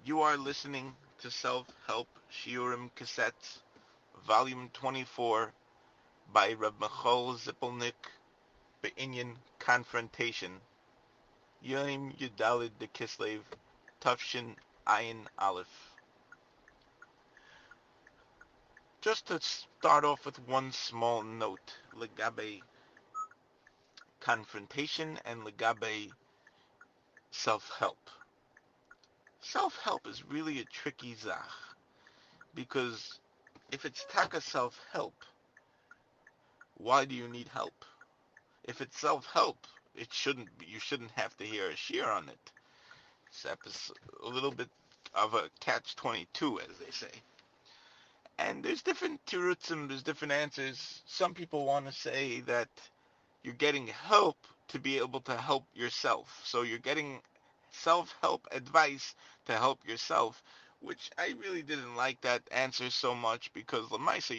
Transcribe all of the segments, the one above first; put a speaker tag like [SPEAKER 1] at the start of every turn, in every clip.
[SPEAKER 1] You are listening to Self-Help Shiurim Cassettes, Volume 24, by Reb Michal Zippelnik, Be'inyan Confrontation, Yom Yudalid de Kislev, Tufshin Ayin Aleph. Just to start off with one small note, Legabe Confrontation and Legabe Self-Help. Self-help is really a tricky zach, because if it's taka self-help, why do you need help? If it's self-help, you shouldn't have to hear a shear on it. It's a little bit of a catch-22, as they say. And there's different tirutzim, there's different answers. Some people want to say that you're getting help to be able to help yourself. So you're getting self-help advice to help yourself, which I really didn't like that answer so much, because Lamaisa,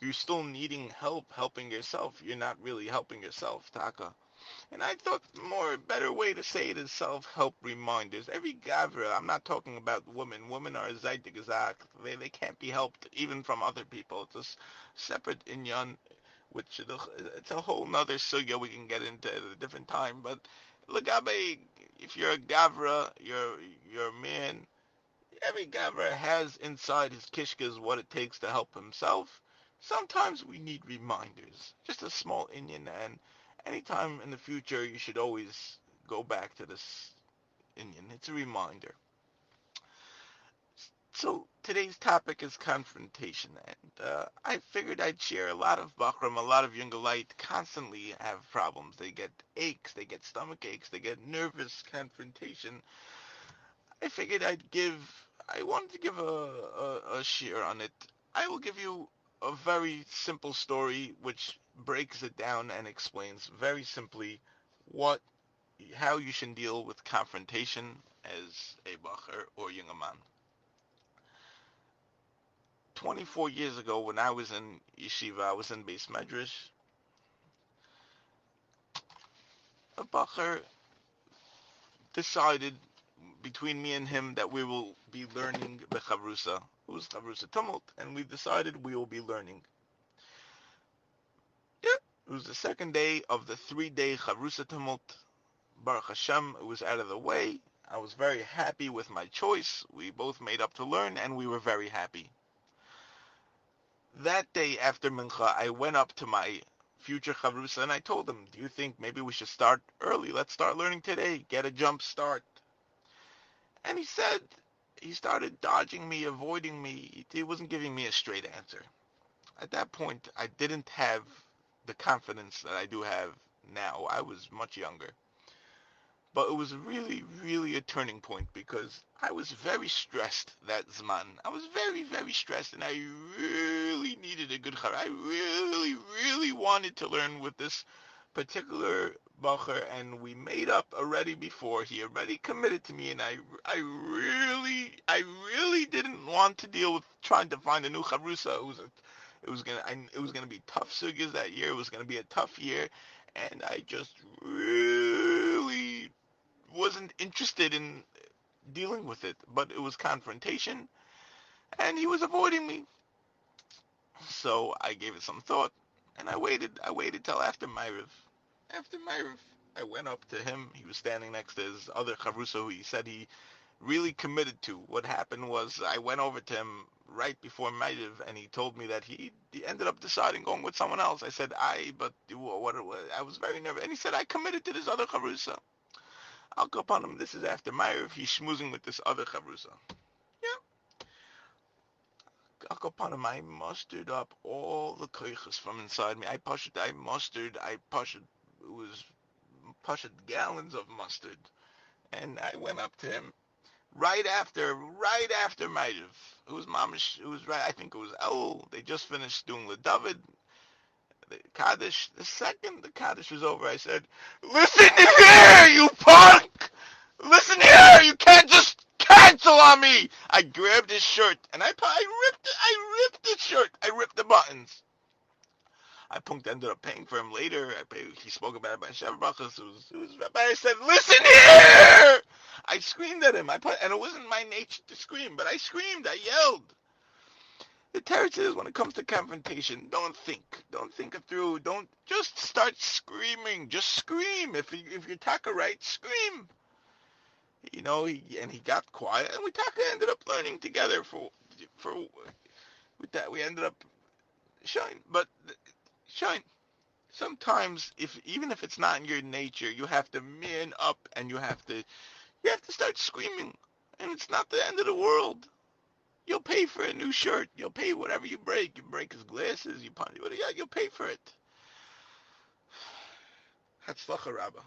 [SPEAKER 1] you're still needing help helping yourself. You're not really helping yourself, Taka. And I thought a better way to say it is self-help reminders. Every gavra, I'm not talking about women. Women are zaytig gezakt. They can't be helped even from other people. It's a separate inyan, which it's a whole nother sugya we can get into at a different time. But Lagabe, if you're a gavra, you're a man. Every gavra has inside his kishkas what it takes to help himself. Sometimes we need reminders, just a small inyan, and anytime in the future you should always go back to this inyan. It's a reminder. So today's topic is confrontation, and I figured I'd share a lot of Bachram, a lot of Yungalite constantly have problems. They get aches, they get stomach aches, they get nervous confrontation. I wanted to give a share on it. I will give you a very simple story which breaks it down and explains very simply what how you should deal with confrontation as a Bacher or Yungaman. 24 years ago, when I was in yeshiva, I was in Beis Medrash, a Bacher decided between me and him that we will be learning the Chavrusa. It was Chavrusa Tumult, and we decided we will be learning. Yeah, it was the second day of the 3-day Chavrusa Tumult. Baruch Hashem, it was out of the way. I was very happy with my choice. We both made up to learn, and we were very happy. That day after Mincha, I went up to my future Chavrusa and I told him, do you think maybe we should start early? Let's start learning today. Get a jump start. And he started dodging me, avoiding me. He wasn't giving me a straight answer. At that point, I didn't have the confidence that I do have now. I was much younger. But it was really, really a turning point, because I was very stressed that Zman. I was very, very stressed, and I really needed a good char. I really, really wanted to learn with this particular bacher, and we made up already before. He already committed to me, and I really didn't want to deal with trying to find a new chavrusa. It was gonna be tough sugyas that year. It was gonna be a tough year, and I just really wasn't interested in dealing with it. But it was confrontation, and he was avoiding me. So I gave it some thought, and I waited. I waited till after Ma'ariv. After Ma'ariv, I went up to him. He was standing next to his other chavrusa, who he said he really committed to. What happened was I went over to him right before Ma'ariv, and he told me that he ended up deciding going with someone else. I said, but what? I was very nervous, and he said I committed to this other chavrusa. I'll go upon him. This is after Ma'ariv. He's schmoozing with this other chavrusa. Yeah. I'll go upon him. I mustered up all the koiches from inside me. I mustered. It was pushed gallons of mustard. And I went up to him right after Ma'ariv. It was Mamish. It was right. I think it was El. They just finished doing the David. The Kaddish. The second the Kaddish was over, I said, "Listen here, you punk! Listen here! You can't just cancel on me!" I grabbed his shirt and I ripped his shirt. I ripped the buttons. I Punk ended up paying for him later. He spoke about it by Sheva Brachas. It was Rabbi. I said, "Listen here!" I screamed at him. And it wasn't my nature to scream, but I screamed. I yelled. The teretz is when it comes to confrontation, don't think it through. Don't just start screaming. Just scream. If you're taka right, scream. He got quiet, and we taka ended up learning together for with that we ended up showing. But showing sometimes even if it's not in your nature, you have to man up and you have to start screaming, and it's not the end of the world. You'll pay for a new shirt. You'll pay whatever you break. You break his glasses. You punch. Yeah, you'll pay for it. Hatzlacha Rabbah.